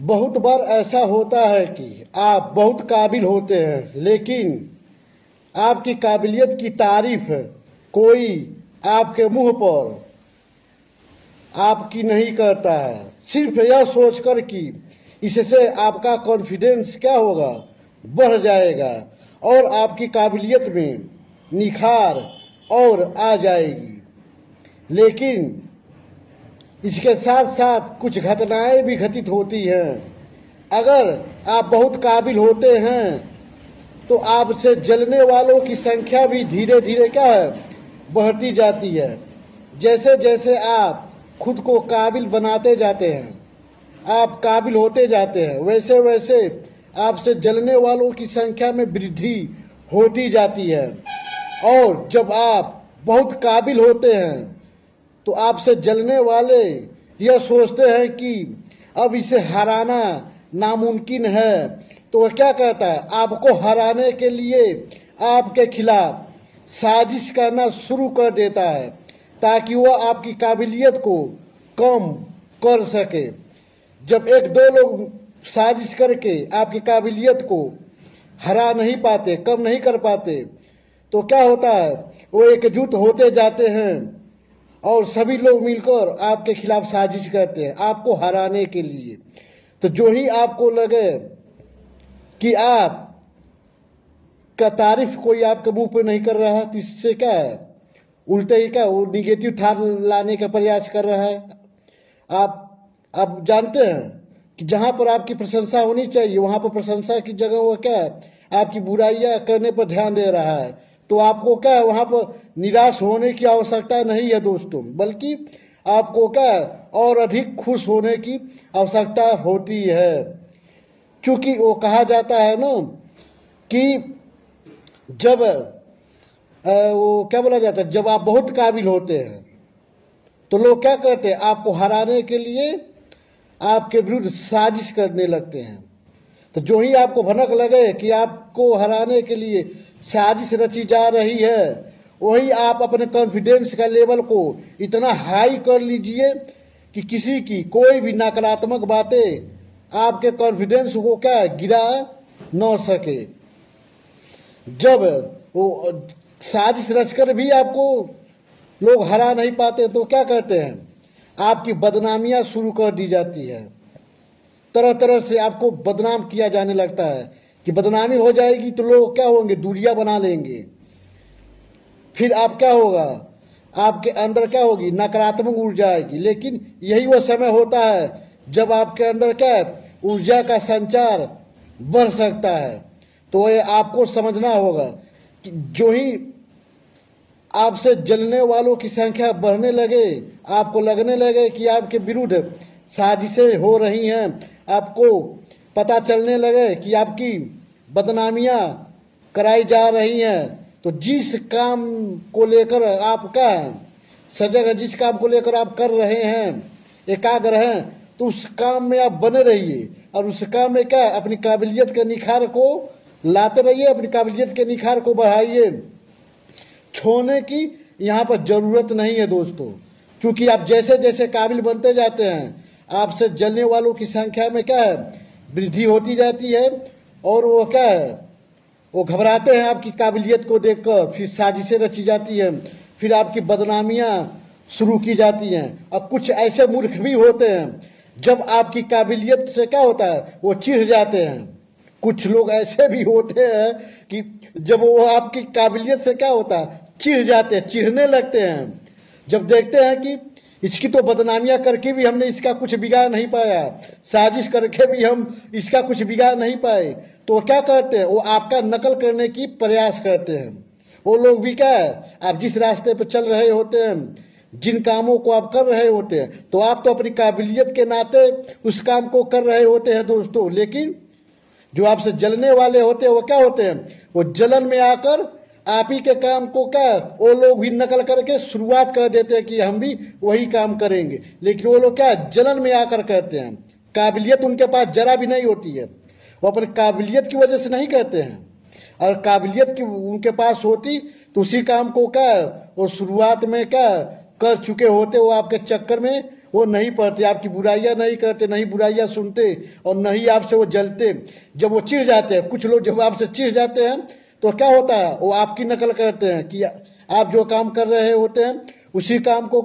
बहुत बार ऐसा होता है कि आप बहुत काबिल होते हैं, लेकिन आपकी काबिलियत की तारीफ कोई आपके मुंह पर आपकी नहीं करता है, सिर्फ यह सोचकर कि इससे आपका कॉन्फिडेंस क्या होगा, बढ़ जाएगा और आपकी काबिलियत में निखार और आ जाएगी। लेकिन इसके साथ साथ कुछ घटनाएं भी घटित होती हैं। अगर आप बहुत काबिल होते हैं तो आपसे जलने वालों की संख्या भी धीरे धीरे क्या है, बढ़ती जाती है। जैसे जैसे आप खुद को काबिल बनाते जाते हैं, आप काबिल होते जाते हैं, वैसे वैसे आपसे जलने वालों की संख्या में वृद्धि होती जाती है। और जब आप बहुत काबिल होते हैं तो आपसे जलने वाले यह सोचते हैं कि अब इसे हराना नामुमकिन है, तो वह क्या कहता है, आपको हराने के लिए आपके खिलाफ साजिश करना शुरू कर देता है ताकि वह आपकी काबिलियत को कम कर सके। जब एक दो लोग साजिश करके आपकी काबिलियत को हरा नहीं पाते, कम नहीं कर पाते, तो क्या होता है, वो एकजुट होते जाते हैं और सभी लोग मिलकर आपके खिलाफ साजिश करते हैं आपको हराने के लिए। तो जो ही आपको लगे कि आप का तारीफ कोई आपके मुंह पे नहीं कर रहा है, तो इससे क्या है, उल्टे ही क्या, वो निगेटिव ठार लाने का प्रयास कर रहा है। आप जानते हैं कि जहां पर आपकी प्रशंसा होनी चाहिए वहां पर प्रशंसा की जगह वो क्या है, आपकी बुराइयां करने पर ध्यान दे रहा है। तो आपको क्या है, वहां पर निराश होने की आवश्यकता नहीं है दोस्तों, बल्कि आपको क्या है, और अधिक खुश होने की आवश्यकता होती है। क्योंकि वो कहा जाता है ना कि जब वो क्या बोला जाता है, जब आप बहुत काबिल होते हैं तो लोग क्या करते हैं, आपको हराने के लिए आपके विरुद्ध साजिश करने लगते हैं। तो जो ही आपको भनक लगे कि आपको हराने के लिए साजिश रची जा रही है, वही आप अपने कॉन्फिडेंस का लेवल को इतना हाई कर लीजिए कि किसी की कोई भी नकारात्मक बातें आपके कॉन्फिडेंस को क्या गिरा न सके। जब वो साजिश रचकर भी आपको लोग हरा नहीं पाते तो क्या करते हैं, आपकी बदनामियां शुरू कर दी जाती है। तरह तरह से आपको बदनाम किया जाने लगता है कि बदनामी हो जाएगी तो लोग क्या होंगे, दूरियां बना लेंगे। फिर आप क्या होगा, आपके अंदर क्या होगी, नकारात्मक ऊर्जा आएगी। लेकिन यही वो समय होता है जब आपके अंदर क्या है, ऊर्जा का संचार बढ़ सकता है। तो ये आपको समझना होगा कि जो ही आपसे जलने वालों की संख्या बढ़ने लगे, आपको लगने लगे कि आपके विरुद्ध साजिशें हो रही हैं, आपको पता चलने लगे कि आपकी बदनामियां कराई जा रही हैं, तो जिस काम को लेकर आपका सजग है, जिस काम को लेकर आप कर रहे हैं, एकाग्र हैं, तो उस काम में आप बने रहिए और उस काम में क्या, अपनी काबिलियत के निखार को लाते रहिए, अपनी काबिलियत के निखार को बढ़ाइए। छोड़ने की यहाँ पर जरूरत नहीं है दोस्तों, क्योंकि आप जैसे जैसे काबिल बनते जाते हैं आपसे जलने वालों की संख्या में क्या है, वृद्धि होती जाती है। और वो क्या है, वो घबराते हैं आपकी काबिलियत को देखकर, फिर साजिशें रची जाती हैं, फिर आपकी बदनामियां शुरू की जाती हैं। और कुछ ऐसे मूर्ख भी होते हैं, जब आपकी काबिलियत से क्या होता है, वो चिढ़ जाते हैं। कुछ लोग ऐसे भी होते हैं कि जब वो आपकी काबिलियत से क्या होता है, चिढ़ जाते हैं, चिढ़ने लगते हैं। जब देखते हैं कि इसकी तो बदनामियां करके भी हमने इसका कुछ बिगाड़ नहीं पाया, साजिश करके भी हम इसका कुछ बिगाड़ नहीं पाए, तो वो क्या करते हैं, वो आपका नकल करने की प्रयास करते हैं। वो लोग भी क्या है, आप जिस रास्ते पर चल रहे होते हैं, जिन कामों को आप कर रहे होते हैं, तो आप तो अपनी काबिलियत के नाते उस काम को कर रहे होते हैं दोस्तों। लेकिन जो आपसे जलने वाले होते हैं वो क्या होते हैं, वो जलन में आकर आप ही के काम को क्या, वो लोग भी नकल करके शुरुआत कर देते हैं कि हम भी वही काम करेंगे। लेकिन वो लोग क्या, जलन में आकर करते हैं, काबिलियत उनके पास जरा भी नहीं होती है, वो अपनी काबिलियत की वजह से नहीं करते हैं। और काबिलियत की उनके पास होती तो उसी काम को क्या, वो शुरुआत में क्या कर चुके होते, वो आपके चक्कर में वो नहीं पढ़ते, आपकी बुराइयां नहीं करते, नहीं बुराइयां सुनते और नहीं आपसे वो जलते। जब वो चिढ़ जाते हैं, कुछ लोग जब आपसे चिढ़ जाते हैं तो क्या होता है, वो आपकी नकल करते हैं कि आप जो काम कर रहे होते हैं उसी काम को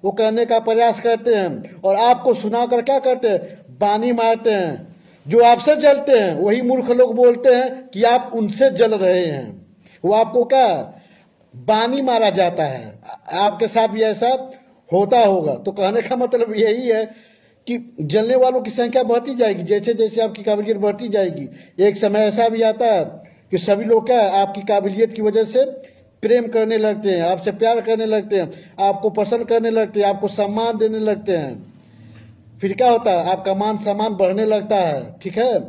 वो करने का प्रयास करते हैं और आपको सुनाकर क्या करते हैं, बानी मारते हैं। जो आपसे जलते हैं वही मूर्ख लोग बोलते हैं कि आप उनसे जल रहे हैं, वो आपको क्या बानी मारा जाता है। आपके साथ भी ऐसा होता होगा। तो कहने का मतलब यही है कि जलने वालों की संख्या बढ़ती जाएगी, जैसे जैसे आपकी काबिलियत बढ़ती जाएगी। एक समय ऐसा भी आता है कि सभी लोग क्या आपकी काबिलियत की वजह से प्रेम करने लगते हैं, आपसे प्यार करने लगते हैं, आपको पसंद करने लगते हैं, आपको सम्मान देने लगते हैं। फिर क्या होता है, आपका मान सम्मान बढ़ने लगता है, ठीक है।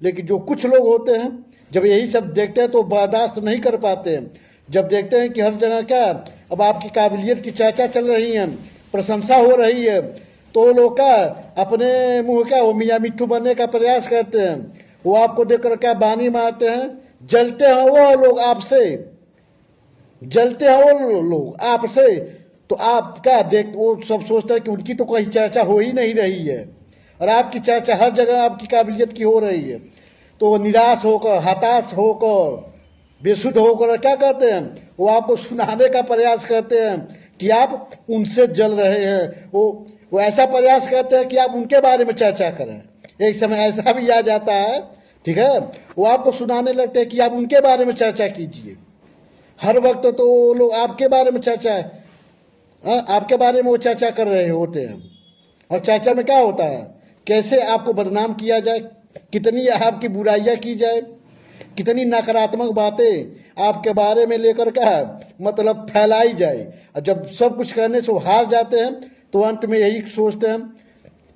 लेकिन जो कुछ लोग होते हैं जब यही सब देखते हैं तो बर्दाश्त नहीं कर पाते हैं। जब देखते हैं कि हर जगह क्या अब आपकी काबिलियत की चर्चा चल रही है, प्रशंसा हो रही है, तो वो लोग क्या अपने मुंह क्या वो मियाँ मिट्ठू बनने का प्रयास करते हैं। वो आपको देखकर क्या बानी मारते हैं, जलते हैं वो लोग आपसे, जलते हैं वो लोग आपसे। तो आप क्या देख वो सब सोचते हैं कि उनकी तो कोई चर्चा हो ही नहीं रही है और आपकी चर्चा हर जगह आपकी काबिलियत की हो रही है। तो वो निराश होकर, हताश होकर, बेसुध होकर क्या करते हैं, वो आपको सुनाने का प्रयास करते हैं कि आप उनसे जल रहे हैं। वो ऐसा प्रयास करते हैं कि आप उनके बारे में चर्चा करें। एक समय ऐसा भी आ जाता है, ठीक है, वो आपको सुनाने लगते हैं कि आप उनके बारे में चर्चा कीजिए। हर वक्त तो वो लोग आपके बारे में चर्चा है, आपके बारे में वो चर्चा कर रहे होते हैं। और चर्चा में क्या होता है, कैसे आपको बदनाम किया जाए, कितनी आपकी बुराइयां की जाए, कितनी नकारात्मक बातें आपके बारे में लेकर क्या मतलब फैलाई जाए। और जब सब कुछ करने से वो हार जाते हैं तो अंत में यही सोचते हैं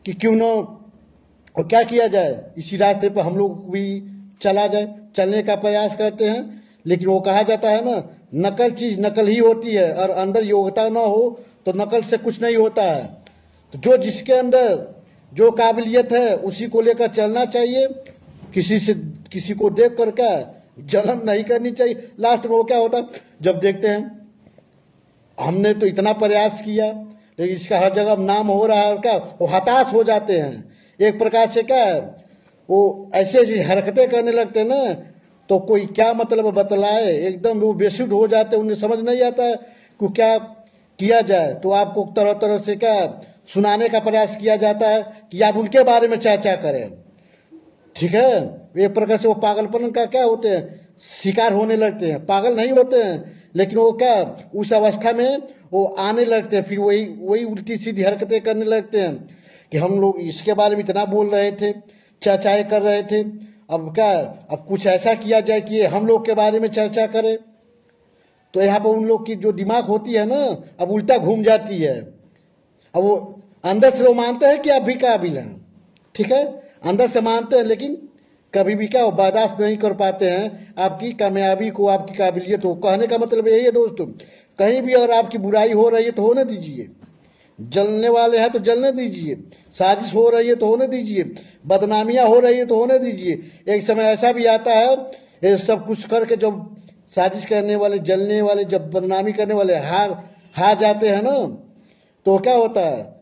कि क्यों न और क्या किया जाए, इसी रास्ते पर हम लोग भी चला जाए, चलने का प्रयास करते हैं। लेकिन वो कहा जाता है ना, नकल चीज नकल ही होती है और अंदर योग्यता ना हो तो नकल से कुछ नहीं होता है। तो जो जिसके अंदर जो काबिलियत है उसी को लेकर चलना चाहिए, किसी को देख कर क्या जलन नहीं करनी चाहिए। लास्ट में वो क्या होता है, जब देखते हैं हमने तो इतना प्रयास किया लेकिन इसका हर जगह नाम हो रहा है और क्या वो हताश हो जाते हैं। एक प्रकार से क्या है, वो ऐसी ऐसी हरकतें करने लगते हैं ना, तो कोई क्या मतलब बतलाए, एकदम वो बेसुध हो जाते हैं, उन्हें समझ नहीं आता है कि क्या किया जाए। तो आपको तरह तरह से क्या सुनाने का प्रयास किया जाता है कि आप उनके बारे में चर्चा करें, ठीक है। एक प्रकार से वो पागलपन का क्या होते हैं, शिकार होने लगते हैं। पागल नहीं होते हैं लेकिन वो क्या उस अवस्था में वो आने लगते हैं, फिर वही वही उल्टी सीधी हरकतें करने लगते हैं कि हम लोग इसके बारे में इतना बोल रहे थे, चर्चाएं कर रहे थे, अब क्या अब कुछ ऐसा किया जाए कि हम लोग के बारे में चर्चा करें। तो यहाँ पर उन लोग की जो दिमाग होती है ना, अब उल्टा घूम जाती है। अब वो अंदर से वो मानते हैं कि आप भी काबिल हैं, ठीक है, अंदर से मानते हैं, लेकिन कभी भी क्या वो बर्दाश्त नहीं कर पाते हैं आपकी कामयाबी को, आपकी काबिलियत को। कहने का मतलब यही है दोस्तों, कहीं भी अगर आपकी बुराई हो रही है तो होने दीजिए, जलने वाले हैं तो जलने दीजिए, साजिश हो रही है तो होने दीजिए, बदनामियां हो रही है तो होने दीजिए। एक समय ऐसा भी आता है ये सब कुछ करके जब साजिश करने वाले, जलने वाले, जब बदनामी करने वाले हार जाते हैं ना, तो क्या होता है,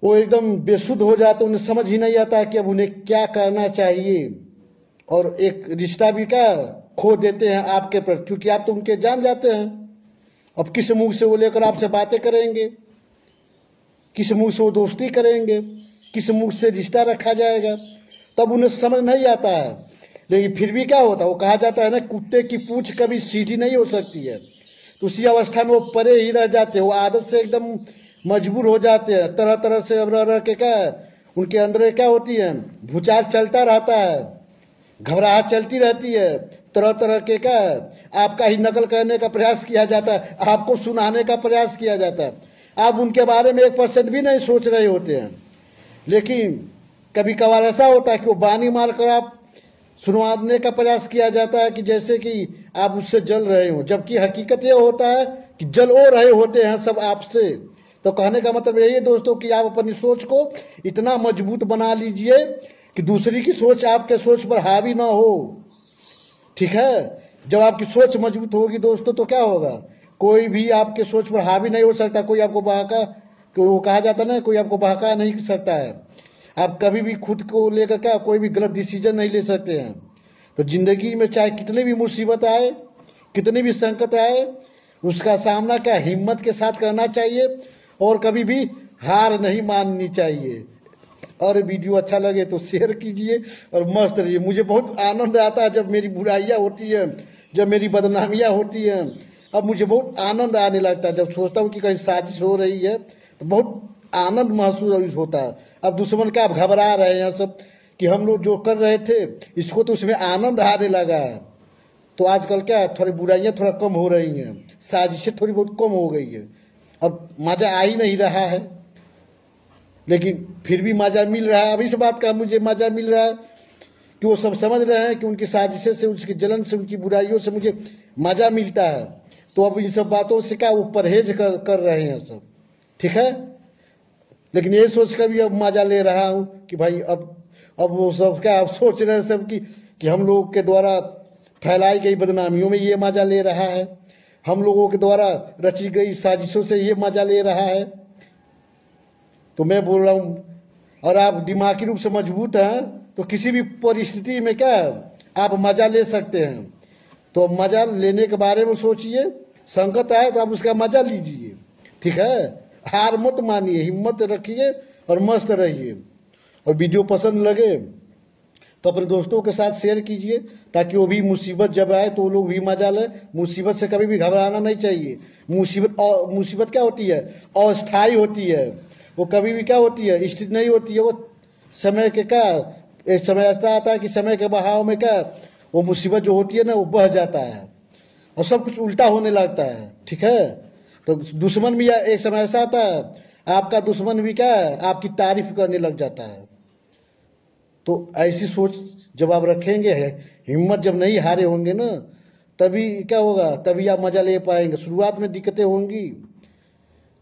वो एकदम बेसुध हो जाते, उन्हें समझ ही नहीं आता कि अब उन्हें क्या करना चाहिए। और एक रिश्ता भी क्या खो देते हैं आपके प्रति, क्योंकि आप तो उनके जान जाते हैं। अब किस मुंह से वो लेकर आपसे बातें करेंगे, किस मुंह से वो दोस्ती करेंगे, किस मुंह से रिश्ता रखा जाएगा, तब उन्हें समझ नहीं आता है। लेकिन फिर भी क्या होता है, वो कहा जाता है ना, कुत्ते की पूंछ कभी सीधी नहीं हो सकती है। तो उसी अवस्था में वो परे ही रह जाते हैं, वो आदत से एकदम मजबूर हो जाते हैं। तरह तरह से अब रह के क्या उनके अंदर क्या होती है, भूचाल चलता रहता है, घबराहट चलती रहती है। तरह तरह के क्या आपका ही नकल करने का प्रयास किया जाता है, आपको सुनाने का प्रयास किया जाता है। आप उनके बारे में 1% भी नहीं सोच रहे होते हैं। लेकिन कभी कभार ऐसा होता है कि वो बानी मारकर आप सुनवाने का प्रयास किया जाता है कि जैसे कि आप उससे जल रहे हो, जबकि हकीकत ये होता है कि जल ओ रहे होते हैं सब आपसे। तो कहने का मतलब यही है दोस्तों कि आप अपनी सोच को इतना मजबूत बना लीजिए कि दूसरी की सोच आपके सोच पर हावी ना हो, ठीक है। जब आपकी सोच मजबूत होगी दोस्तों तो क्या होगा, कोई भी आपके सोच पर हावी नहीं हो सकता, कोई आपको बहाका वो कहा जाता है ना, कोई आपको बहका नहीं सकता है। आप कभी भी खुद को लेकर क्या कोई भी गलत डिसीजन नहीं ले सकते हैं। तो जिंदगी में चाहे कितनी भी मुसीबत आए, कितनी भी संकट आए, उसका सामना क्या हिम्मत के साथ करना चाहिए और कभी भी हार नहीं माननी चाहिए। और वीडियो अच्छा लगे तो शेयर कीजिए और मस्त रहिए। मुझे बहुत आनंद आता है जब मेरी बुराइयां होती है, जब मेरी बदनामियां होती हैं। अब मुझे बहुत आनंद आने लगता है जब सोचता हूँ कि कहीं साजिश हो रही है, तो बहुत आनंद महसूस होता है। अब दुश्मन का आप घबरा रहे हैं सब कि हम लोग जो कर रहे थे इसको तो उसमें आनंद आने लगा है। तो आजकल क्या है, थोड़ी बुराइयां थोड़ा कम हो रही हैं, साजिशें थोड़ी बहुत कम हो गई है। अब मजा आ ही नहीं रहा है, लेकिन फिर भी मजा मिल रहा है। अब इस बात का मुझे मजा मिल रहा है कि वो सब समझ रहे हैं कि उनकी साजिशें से, उसकी जलन से, उनकी बुराइयों से मुझे मजा मिलता है। तो अब इन सब बातों से क्या वो परहेज कर रहे हैं सब, ठीक है। लेकिन ये सोच कर भी अब मजा ले रहा हूँ कि भाई अब वो सब क्या अब सोच रहे हैं सब कि हम लोग के द्वारा फैलाई गई बदनामियों में ये मजा ले रहा है, हम लोगों के द्वारा रची गई साजिशों से ये मजा ले रहा है। तो मैं बोल रहा हूँ, और आप दिमागी रूप से मजबूत हैं तो किसी भी परिस्थिति में क्या आप मजा ले सकते हैं। तो मजा लेने के बारे में सोचिए, संकट आए तो आप उसका मजा लीजिए, ठीक है। हार मत मानिए, हिम्मत रखिए और मस्त रहिए। और वीडियो पसंद लगे तो अपने दोस्तों के साथ शेयर कीजिए, ताकि वो भी मुसीबत जब आए तो वो लोग भी मजा लें। मुसीबत से कभी भी घबराना नहीं चाहिए। मुसीबत क्या होती है, अस्थायी होती है। वो कभी भी क्या होती है, स्थिर नहीं होती है। वो समय के क्या एक समय ऐसा आता है कि समय के बहाव में क्या वो मुसीबत जो होती है ना वो बह जाता है और सब कुछ उल्टा होने लगता है, ठीक है। तो दुश्मन भी एक समय ऐसा आता है, आपका दुश्मन भी क्या है आपकी तारीफ करने लग जाता है। तो ऐसी सोच जब आप रखेंगे, हिम्मत जब नहीं हारे होंगे ना, तभी क्या होगा, तभी आप मजा ले पाएंगे। शुरुआत में दिक्कतें होंगी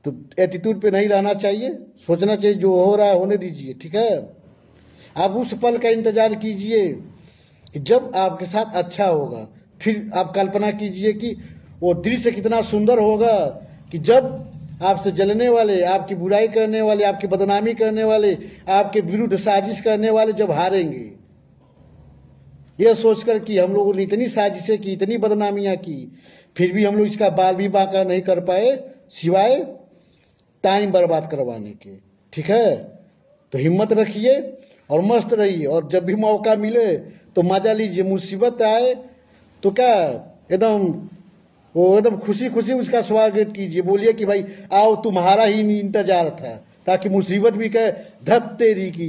तो एटीट्यूड पे नहीं रहना चाहिए, सोचना चाहिए जो हो रहा है होने दीजिए, ठीक है। आप उस पल का इंतजार कीजिए कि जब आपके साथ अच्छा होगा। फिर आप कल्पना कीजिए कि वो दृश्य कितना सुंदर होगा कि जब आपसे जलने वाले, आपकी बुराई करने वाले, आपकी बदनामी करने वाले, आपके विरुद्ध साजिश करने वाले जब हारेंगे। यह सोचकर कि हम लोगों ने इतनी साजिशें की, इतनी बदनामियां की, फिर भी हम लोग इसका बाल भी बाका नहीं कर पाए सिवाय टाइम बर्बाद करवाने के, ठीक है। तो हिम्मत रखिए और मस्त रहिए, और जब भी मौका मिले तो मजा लीजिए। मुसीबत आए तो क्या एकदम खुशी खुशी उसका स्वागत कीजिए। बोलिए कि भाई आओ, तुम्हारा ही इंतजार था, ताकि मुसीबत भी कहे धत तेरी की,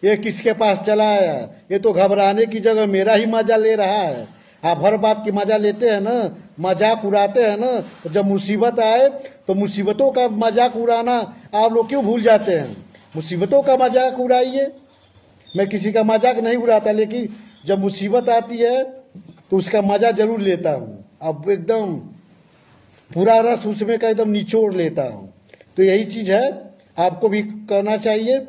ये किसके पास चला आया, ये तो घबराने की जगह मेरा ही मजा ले रहा है। आप हर बात की मजा लेते हैं ना, मजाक उड़ाते हैं ना, तो जब मुसीबत आए तो मुसीबतों का मजाक उड़ाना आप लोग क्यों भूल जाते हैं। मुसीबतों का मजाक उड़ाइए। मैं किसी का मजाक नहीं उड़ाता, लेकिन जब मुसीबत आती है तो उसका मजा जरूर लेता हूँ। अब एकदम पूरा रस उसमें का एकदम निचोड़ लेता हूँ। तो यही चीज़ है, आपको भी करना चाहिए,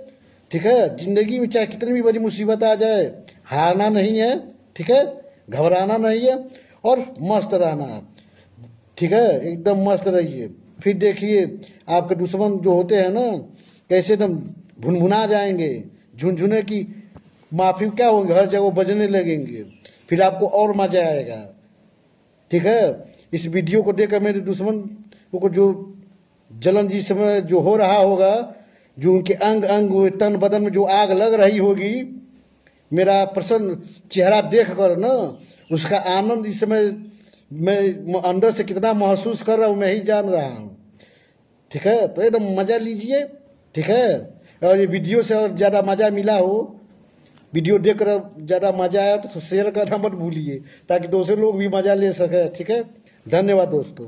ठीक है। जिंदगी में चाहे कितनी भी बड़ी मुसीबत आ जाए, हारना नहीं है, ठीक है, घबराना नहीं है और मस्त रहना है, ठीक है। एकदम मस्त रहिए। फिर देखिए आपके दुश्मन जो होते हैं ना, कैसे एकदम भुनभुना जाएंगे, झुनझुने की माफी क्या होंगे, हर जगह बजने लगेंगे, फिर आपको और मजा आएगा, ठीक है। इस वीडियो को देखकर मेरे दुश्मन को जो जलन जिस समय जो हो रहा होगा, जो उनके अंग अंग तन बदन में जो आग लग रही होगी, मेरा प्रसन्न चेहरा देखकर ना, उसका आनंद इस समय मैं अंदर से कितना महसूस कर रहा हूँ मैं ही जान रहा हूँ, ठीक है। तो एकदम मजा लीजिए, ठीक है। और ये वीडियो से और ज़्यादा मजा मिला हो, वीडियो देखकर ज़्यादा मजा आया तो शेयर करना मत भूलिए, ताकि दूसरे लोग भी मजा ले सके, ठीक है। धन्यवाद दोस्तों।